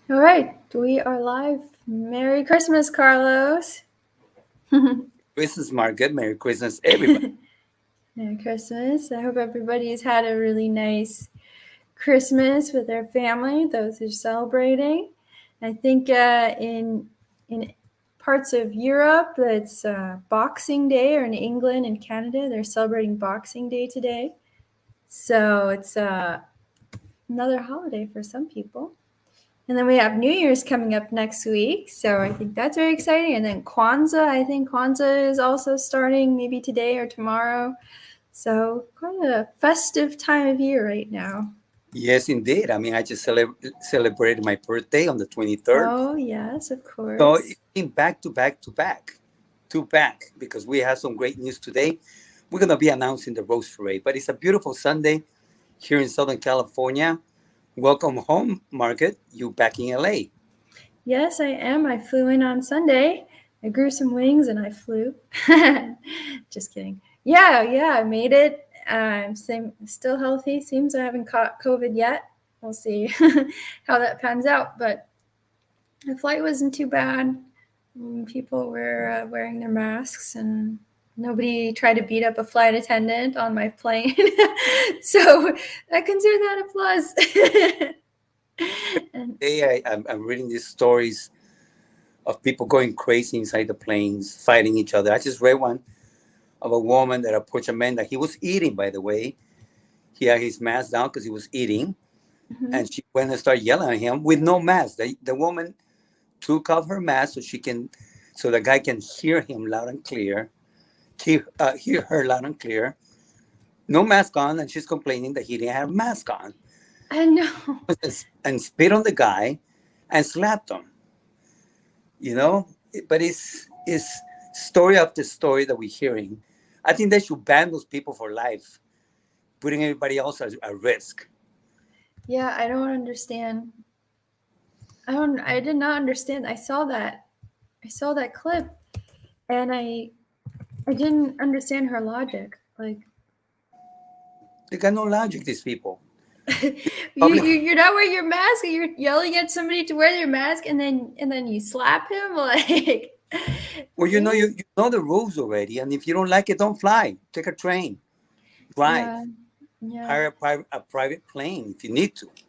All right, we are live. Merry Christmas, Carlos. Christmas market. Merry Christmas, everybody. Merry Christmas. I hope everybody's had a really nice Christmas with their family, those who are celebrating. I think in parts of Europe, it's Boxing Day, or in England and Canada, they're celebrating Boxing Day today. So it's another holiday for some people. And then we have New Year's coming up next week. So I think that's very exciting. And then Kwanzaa, I think Kwanzaa is also starting maybe today or tomorrow. So quite a festive time of year right now. Yes, indeed. I mean, I just celebrated my birthday on the 23rd. Oh, yes, of So course. it came back to back to back to back because we have some great news today. We're going to be announcing the Rose Parade, but it's a beautiful Sunday here in Southern California. Welcome home, Margaret. You back in LA. Yes, I am. I flew in on Sunday. I grew some wings and I flew. Just kidding. Yeah, I made it. Still healthy. Seems I haven't caught COVID yet. We'll see how that pans out. But the flight wasn't too bad. People were wearing their masks, and nobody tried to beat up a flight attendant on my plane. So I consider that a plus. And Today, I'm reading these stories of people going crazy inside the planes, fighting each other. I just read one of a woman that approached a man that he was eating, by the way. He had his mask down because he was eating, mhm. and she went and started yelling at him with no mask. The woman took off her mask so the guy can hear him loud and clear, hear her loud and clear. No mask on, and she's complaining that he didn't have a mask on, I know. and spit on the guy, and slapped him. You know, but it's story after story that we're hearing. I think they should ban those people for life, putting everybody else at risk. Yeah, I don't understand. I did not understand. I saw that clip, and I didn't understand her logic. Like They got no logic. These people. Public. you're not wearing your mask, and you're yelling at somebody to wear their mask, and then you slap him. Like Well, you know the rules already, and if you don't like it, don't fly. Take a train, drive, yeah, yeah, hire a private plane if you need to. But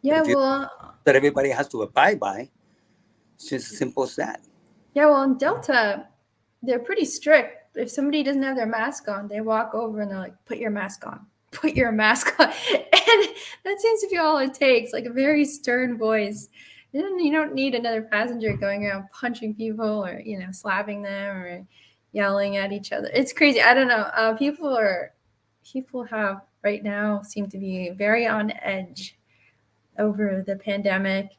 yeah. if you Well, that everybody has to abide by, it's just as simple as that. yeah. Well, in Delta, they're pretty strict. If somebody doesn't have their mask on, they walk over and they're like, "Put your mask on. Put your mask on." And that seems to be all it takes. Like a very stern voice. You don't need another passenger going around punching people, or slapping them, or yelling at each other. It's crazy. I don't know. People have right now seem to be very on edge over the pandemic,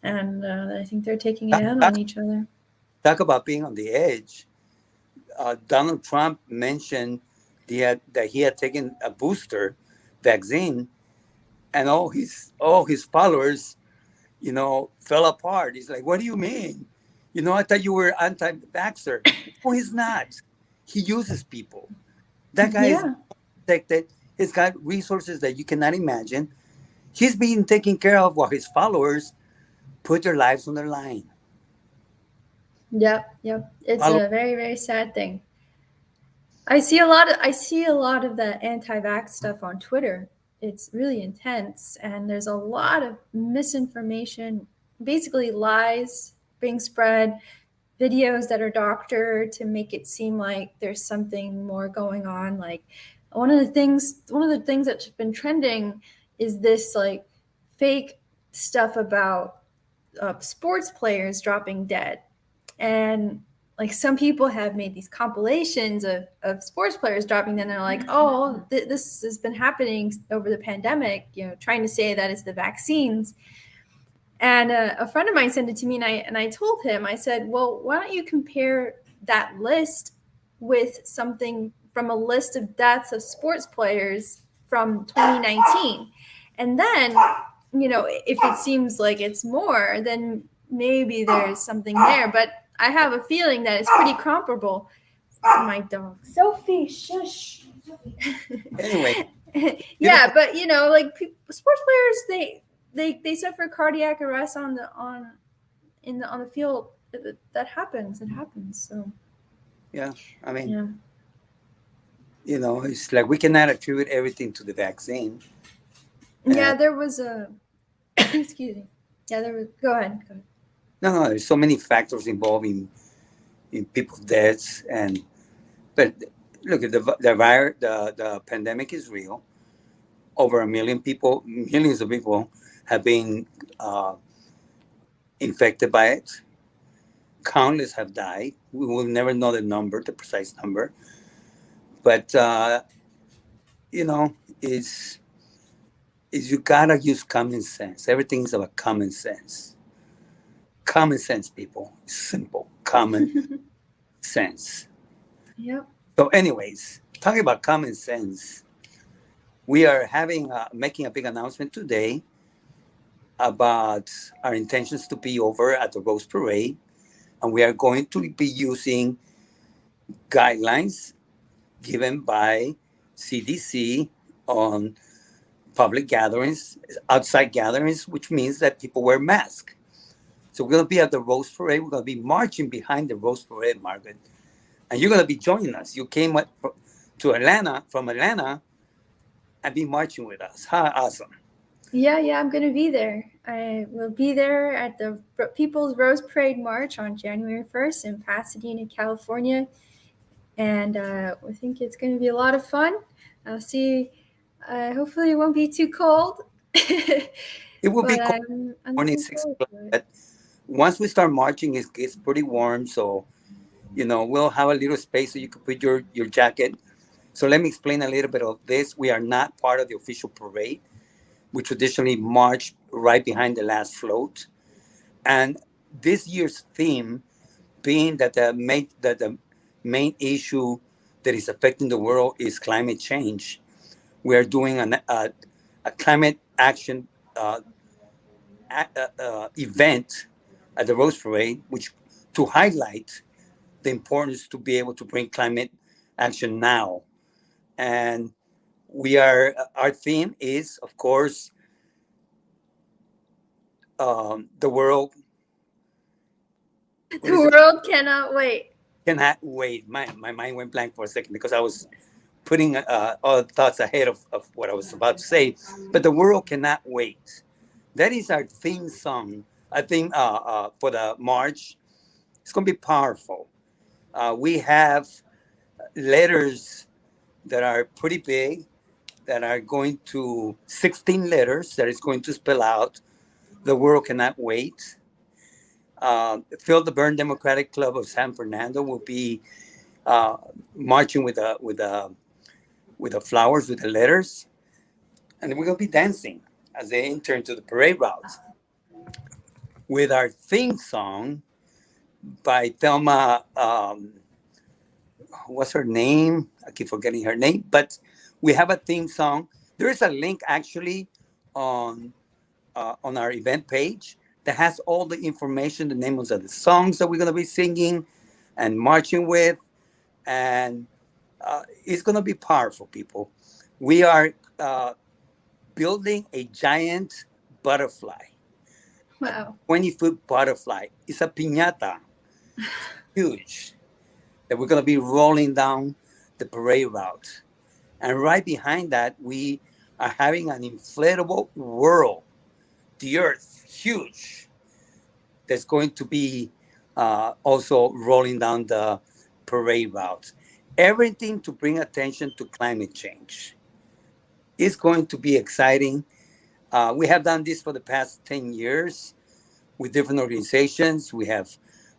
and I think they're taking it Talk, out on talk, each other. talk about being on the edge. Donald Trump mentioned that he had taken a booster vaccine, and all his followers, fell apart. He's like, "What do you mean? I thought you were anti-vaxxer." No, he's not. He uses people. That guy is Yeah. protected. He's got resources that you cannot imagine. He's being taken care of while his followers put their lives on the line. Yep. It's Follow. a very, very sad thing. I see a lot of the anti-vax stuff on Twitter. It's really intense, and there's a lot of misinformation, basically lies being spread, videos that are doctored to make it seem like there's something more going on. Like one of the things that's been trending is this like fake stuff about sports players dropping dead. And like some people have made these compilations of sports players dropping dead, and they're like, oh, this has been happening over the pandemic, trying to say that it's the vaccines. And a friend of mine sent it to me, and I told him, I said, well, why don't you compare that list with something from a list of deaths of sports players from 2019? And then, if it seems like it's more, then maybe there's something there. But I have a feeling that it's pretty comparable. My dog. Sophie, shush. Anyway, Yeah, beautiful. but like sports players, they suffer cardiac arrest on the field. That happens. It happens. So Yeah, I mean, yeah. it's like we cannot attribute everything to the vaccine. Yeah, And there was a excuse me. Yeah, there was. Go ahead. Go ahead. no, there's so many factors involving in people's deaths. And but look, the pandemic is real. Over a million people, millions of people have been uh, infected by it. Countless have died. We will never know the number, the precise number. But you know, is you gotta use common sense. Everything's about common sense. Common sense, people. Simple. Common sense. Yep. So, anyways, talking about common sense, we are making a big announcement today about our intentions to be over at the Rose Parade, and we are going to be using guidelines given by CDC on public gatherings, outside gatherings, which means that people wear masks. So we're going to be at the Rose Parade. We're going to be marching behind the Rose Parade, Margaret, and you're going to be joining us. You came to Atlanta from Atlanta and be marching with us. How awesome! Yeah, I'm going to be there. I will be there at the People's Rose Parade March on January 1st in Pasadena, California. And I think it's going to be a lot of fun. I'll see. Hopefully, it won't be too cold. It will be But cold I'm morning, looking 6 o'clock, forward to it. but once we start marching, it gets pretty warm. So, we'll have a little space so you can put your jacket. So let me explain a little bit of this. We are not part of the official parade. We traditionally march right behind the last float. And this year's theme being that the main issue that is affecting the world is climate change. We are doing a climate action uh, event at the Rose Parade, which to highlight the importance to be able to bring climate action now. And our theme is, of course, the world. What is The it? world cannot wait. Cannot wait. My mind went blank for a second because I was putting all thoughts ahead of what I was about to say. But the world cannot wait. That is our theme song. I think for the march, it's going to be powerful. We have letters that are pretty big, that are going to 16 letters that is going to spell out the world cannot wait. Phil the Burn Democratic Club of San Fernando will be uh, marching with the flowers, with the letters, and we're gonna be dancing as they enter into the parade route with our theme song by Thelma. What's her name? I keep forgetting her name, but we have a theme song. There is a link actually on on our event page that has all the information, the names of the songs that we're going to be singing and marching with, and it's going to be powerful, people. We are building a giant butterfly, a Wow. 20-foot butterfly. It's a piñata, huge, that we're going to be rolling down the parade route. And right behind that, we are having an inflatable world, the earth, huge, that's going to be also rolling down the parade route. Everything to bring attention to climate change. It's going to be exciting. We have done this for the past 10 years with different organizations. We have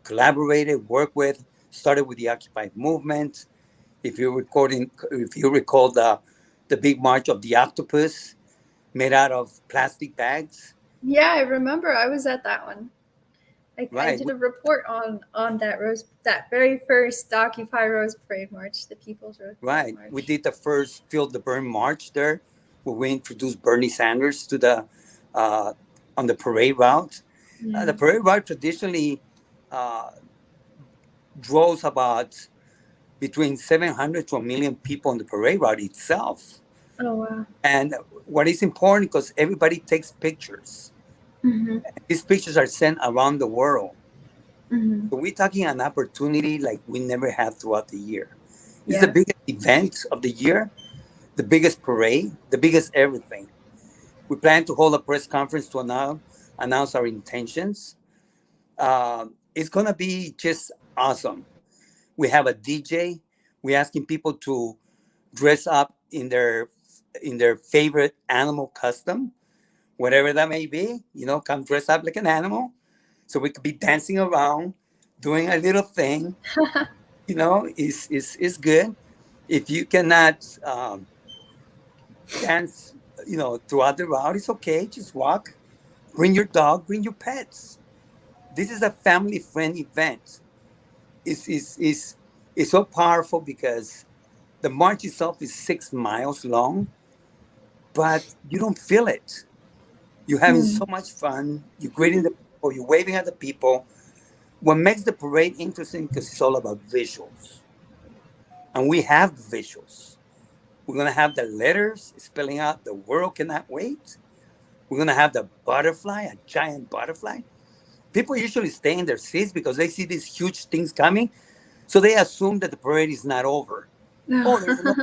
collaborated, worked with, started with the Occupy movement. If you recall the big march of the octopus made out of plastic bags, Yeah, I remember. I was at that one. I right? did a report on that very first Occupy Rose Parade March, the People's Rose Parade Right. We March. did the first Field the Burn March there, where we introduced Bernie Sanders to the uh, on the parade route. Yeah. The parade route traditionally uh, draws about between 700 to a million people on the parade route itself. Oh wow. And what is important because everybody takes pictures. Hmm. These pictures are sent around the world. Hmm. So we're talking an opportunity like we never have throughout the year. It's the Yeah. biggest event of the year, the biggest parade, the biggest everything. We plan to hold a press conference to announce our intentions. It's gonna be just awesome. We have a DJ. We're asking people to dress up in their favorite animal custom, whatever that may be. You know, come dress up like an animal, so we could be dancing around, doing a little thing. You know, is good. If you cannot dance, you know, throughout the route, it's okay. Just walk. Bring your dog. Bring your pets. This is a family friend event. Is so powerful because the march itself is 6 miles long, but you don't feel it. You're having Hmm. so much fun. You're greeting the people. You're waving at the people. What makes the parade interesting because it's all about visuals, and we have the visuals. We're gonna have the letters spelling out "the world cannot wait." We're gonna have the butterfly, a giant butterfly. People usually stay in their seats because they see these huge things coming, so they assume that the parade is not over. Oh, there's no,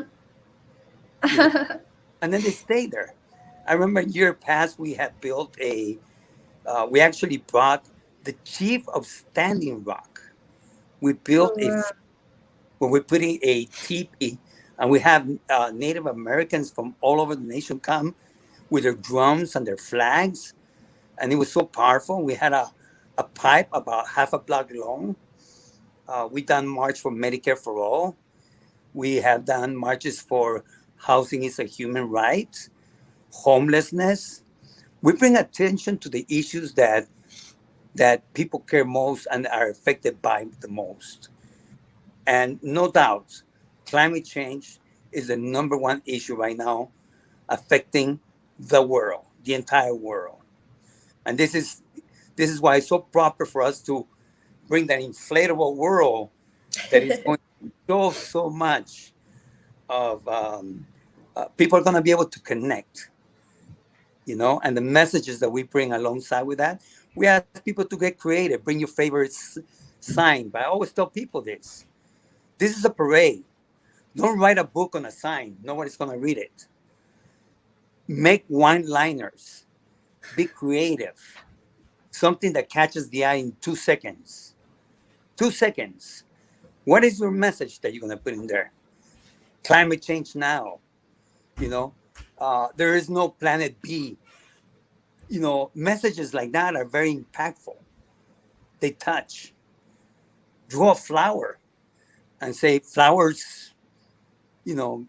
you know, and then they stay there. I remember in year past we had built we actually brought the chief of Standing Rock. We built Oh, wow. where we're putting a teepee, and we have Native Americans from all over the nation come with their drums and their flags, and it was so powerful. We had a pipe about half a block long. We done march for Medicare for all. We have done marches for housing is a human right, homelessness. We bring attention to the issues that people care most and are affected by the most. And no doubt, climate change is the number one issue right now affecting the world, the entire world. And this is why it's so proper for us to bring that inflatable world that is going to show so much of people are going to be able to connect, you know, and the messages that we bring alongside with that. We ask people to get creative, bring your favorite sign. But I always tell people this: this is a parade. Don't write a book on a sign. Nobody's going to read it. Make one liners. Be creative. Something that catches the eye in 2 seconds. 2 seconds. What is your message that you're going to put in there? Climate change now. You know, there is no planet B. You know, messages like that are very impactful. They touch. Draw a flower and say, flowers, you know,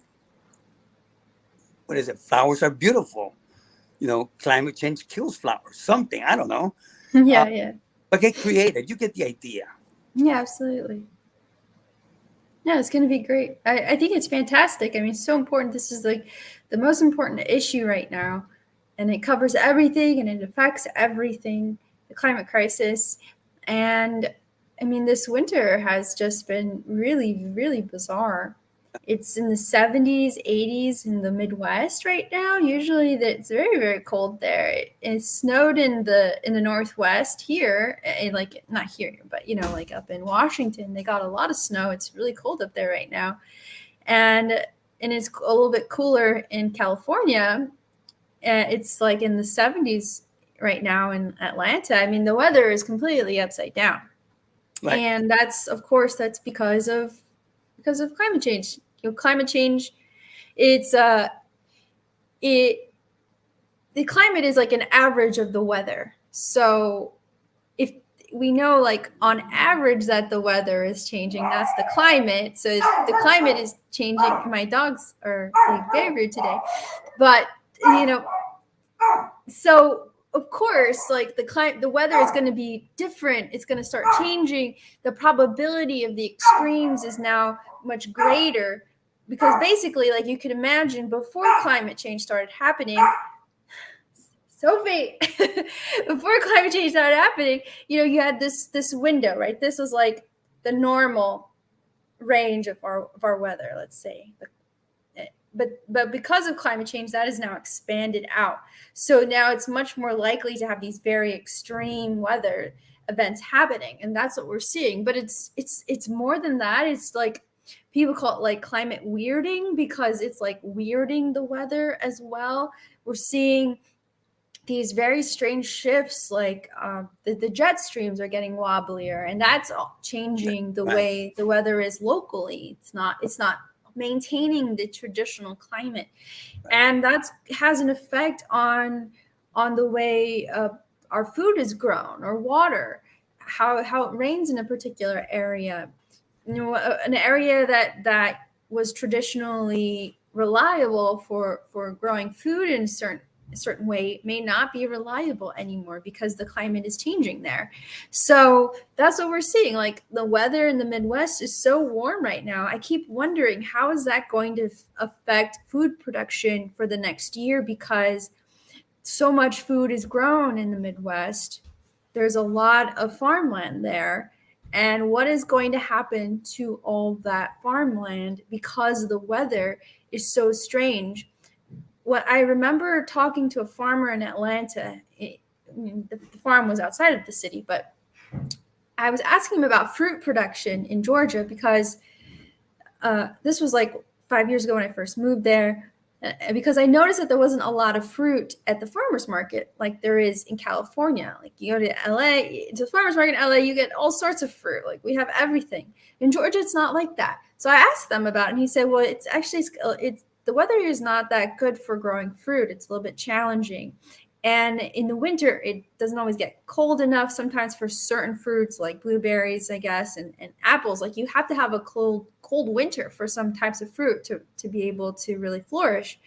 what is it? Flowers are beautiful. You know, climate change kills flowers. Something, I don't know. Uh, Yeah, yeah. but get creative. You get the idea. Yeah, absolutely. Yeah, it's going to be great. I think it's fantastic. I mean, it's so important. This is like the most important issue right now, and it covers everything and it affects everything, the climate crisis. And I mean, this winter has just been really, really bizarre. It's in the 70s, 80s in the Midwest right now. Usually it's very, very cold there. It snowed in the Northwest here, and like not here, but you know, like up in Washington, they got a lot of snow. It's really cold up there right now. And it's a little bit cooler in California. It's like in the 70s right now in Atlanta. I mean, the weather is completely upside down. Right. And that's of course that's because of climate change. You know, climate change, it's it the climate is like an average of the weather. So if we know like on average that the weather is changing, that's the climate. So the climate is changing. My dogs are like very rude today. But you know, so of course like the weather is going to be different. It's going to start changing. The probability of the extremes is now much greater because basically like you could imagine before climate change started happening, Sophie, before climate change started happening, you know, you had this window, right? This was like the normal range of our weather, let's say. but because of climate change, that is now expanded out. So now it's much more likely to have these very extreme weather events happening, and that's what we're seeing. But it's more than that. It's like people call it like climate weirding, because it's like weirding the weather as well. We're seeing these very strange shifts, like the jet streams are getting wobblier, and that's all changing the Right. way the weather is locally. It's not maintaining the traditional climate, and that has an effect on the way our food is grown, or water, how it rains in a particular area. An area that was traditionally reliable for growing food in a certain way may not be reliable anymore because the climate is changing there. So that's what we're seeing. Like the weather in the Midwest is so warm right now. I keep wondering, how is that going to affect food production for the next year, because so much food is grown in the Midwest. There's a lot of farmland there. And what is going to happen to all that farmland because the weather is so strange? What I remember talking to a farmer in Atlanta, the farm was outside of the city, but I was asking him about fruit production in Georgia, because this was like 5 years ago when I first moved there. Because I noticed that there wasn't a lot of fruit at the farmers market like there is in California. Like you go to LA, to the farmers market in LA, you get all sorts of fruit. Like we have everything. In Georgia, it's not like that. So I asked them about it, and he said, well, it's actually, it's the weather is not that good for growing fruit. It's a little bit challenging. And in the winter, it doesn't always get cold enough sometimes for certain fruits like blueberries, I guess, and apples. Like you have to have a cold winter for some types of fruit to be able to really flourish.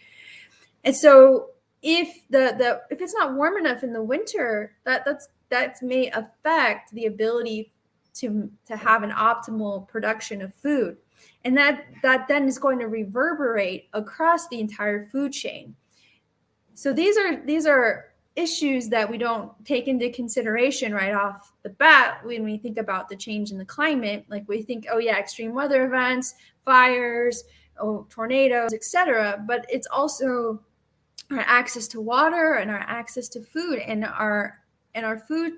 And so if if it's not warm enough in the winter, that may affect the ability to have an optimal production of food. And that then is going to reverberate across the entire food chain. So these are issues that we don't take into consideration right off the bat when we think about the change in the climate. Like we think, oh yeah, extreme weather events, fires, tornadoes, etc. But it's also our access to water and our access to food, and our food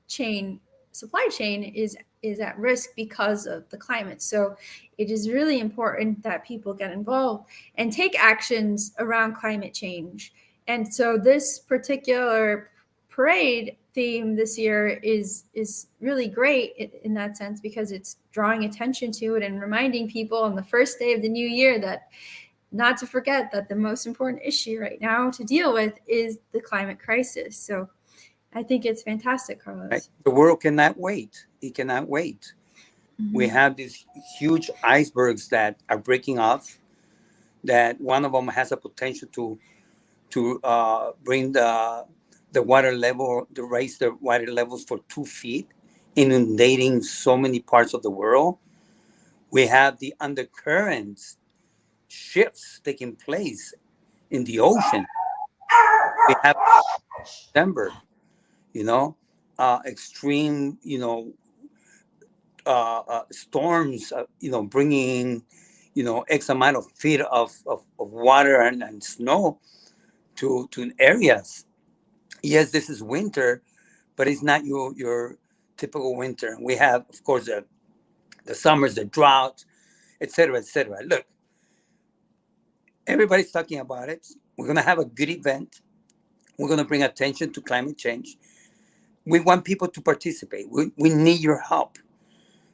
chain, supply chain is at risk because of the climate. So it is really important that people get involved and take actions around climate change. And so this particular parade theme this year is really great in that sense, because it's drawing attention to it and reminding people on the first day of the new year that not to forget that the most important issue right now to deal with is the climate crisis. So I think it's fantastic, Carlos. Right? The world cannot wait. It cannot wait. Mm-hmm. We have these huge icebergs that are breaking off, that one of them has a potential to bring the water level, to raise the water levels for 2 feet, inundating so many parts of the world. We have the undercurrents shifts taking place in the ocean. We have December, extreme, storms, bringing, X amount of feet of water and snow to areas. Yes, this is winter, but it's not your typical winter. We have, of course, the summers, the drought, et cetera, et cetera. Look, everybody's talking about it. We're going to have a good event. We're going to bring attention to climate change. We want people to participate. We need your help.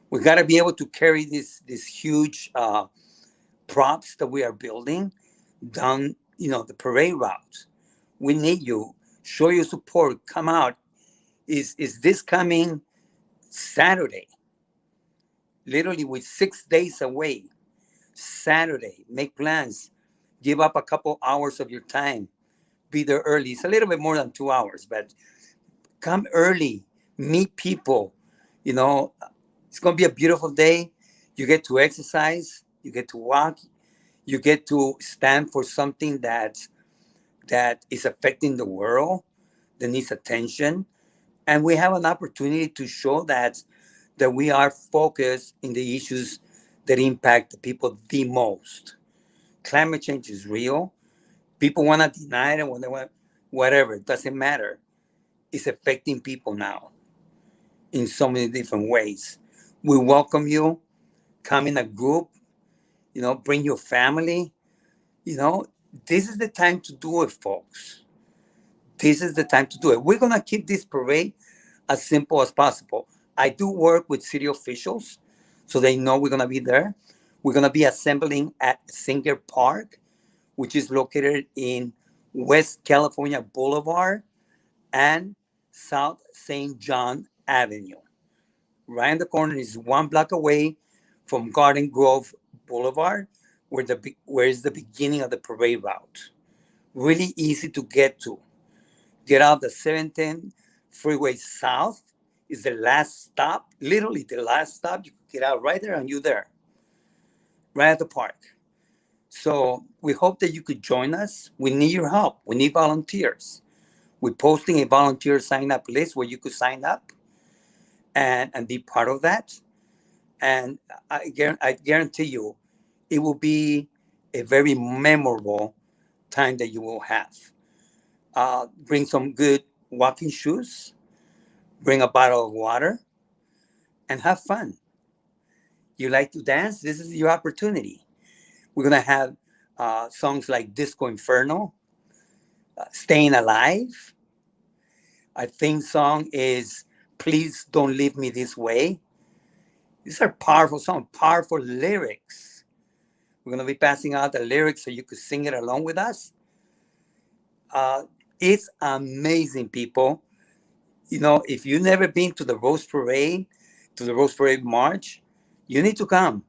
We got to be able to carry this huge props that we are building down, the parade route. We need you. Show your support. Come out. Is this coming Saturday? Literally, with 6 days away. Saturday. Make plans. Give up a couple hours of your time. Be there early. It's a little bit more than 2 hours, but come early. Meet people. It's going to be a beautiful day. You get to exercise. You get to walk. You get to stand for something that is affecting the world, that needs attention. And we have an opportunity to show that we are focused in the issues that impact the people the most. Climate change is real. People want to deny it, when they want whatever. It doesn't matter. It's affecting people now in so many different ways. We welcome you. Come in a group. Bring your family. You know, this is the time to do it, folks. This is the time to do it. We're gonna keep this parade as simple as possible. I do work with city officials, so they know we're gonna be there. We're gonna be assembling at Singer Park, which is located in West California Boulevard and South St. John Avenue. Right in the corner is 1 block away from Garden Grove Boulevard, where is the beginning of the parade route. Really easy to get to. Get out the 710 freeway south is the last stop, literally the last stop. You can get out right there and you're there, right at the park. So we hope that you could join us. We need your help. We need volunteers. We're posting a volunteer sign up list where you could sign up and be part of that. And I guarantee you, it will be a very memorable time that you will have. Bring some good walking shoes, bring a bottle of water, and have fun. You like to dance? This is your opportunity. We're going to have songs like Disco Inferno, Staying Alive. Our theme song is Please Don't Leave Me This Way. These are powerful songs, powerful lyrics. We're going to be passing out the lyrics so you could sing it along with us. It's amazing, people. If you've never been to the Rose Parade, to the Rose Parade March, you need to come.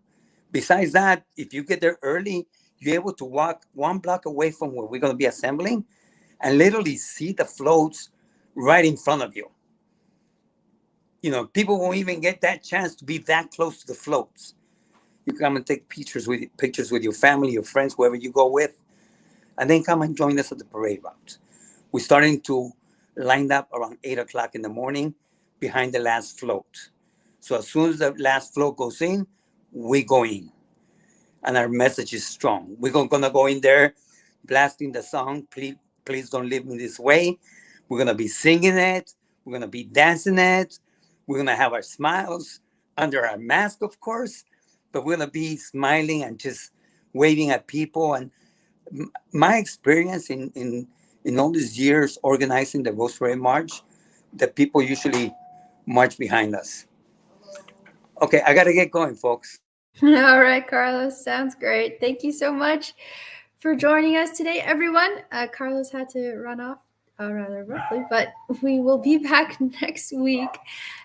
Besides that, if you get there early, you're able to walk 1 block away from where we're going to be assembling and literally see the floats right in front of you. People won't even get that chance to be that close to the floats. You come and take pictures with your family, your friends, whoever you go with, and then come and join us at the parade route. We're starting to line up around 8 o'clock in the morning behind the last float. So as soon as the last float goes in, we go in. And our message is strong. We're going to go in there blasting the song, Please Don't Leave Me This Way. We're going to be singing it. We're going to be dancing it. We're going to have our smiles under our mask, of course, but we're going to be smiling and just waving at people. And my experience in all these years organizing the Rose Parade March, the people usually march behind us. Okay, I got to get going, folks. All right, Carlos, sounds great. Thank you so much for joining us today, everyone. Carlos had to run off rather roughly, but we will be back next week,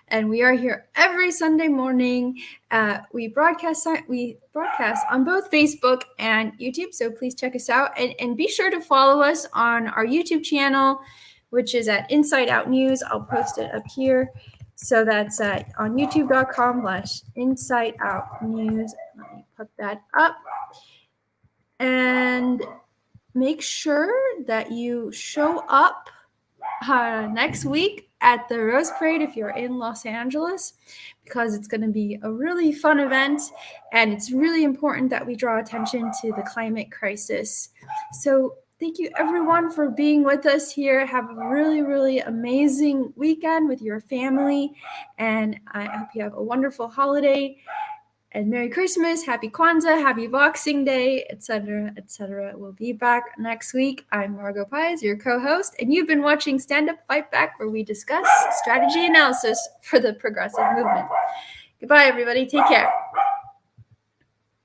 and we are here every Sunday morning. We broadcast on both Facebook and YouTube, so please check us out, and be sure to follow us on our YouTube channel, which is at Inside Out News. I'll post it up here. So that's on youtube.com/Inside Out News. Let me put that up. And make sure that you show up next week at the Rose Parade if you're in Los Angeles, because it's going to be a really fun event, and it's really important that we draw attention to the climate crisis. So thank you, everyone, for being with us here. Have a really, really amazing weekend with your family, and I hope you have a wonderful holiday. And Merry Christmas, Happy Kwanzaa, Happy Boxing Day, etc., etc. We'll be back next week. I'm Margot Pies, your co-host, and you've been watching Stand Up Fight Back, where we discuss strategy analysis for the progressive movement. Goodbye, everybody. Take care.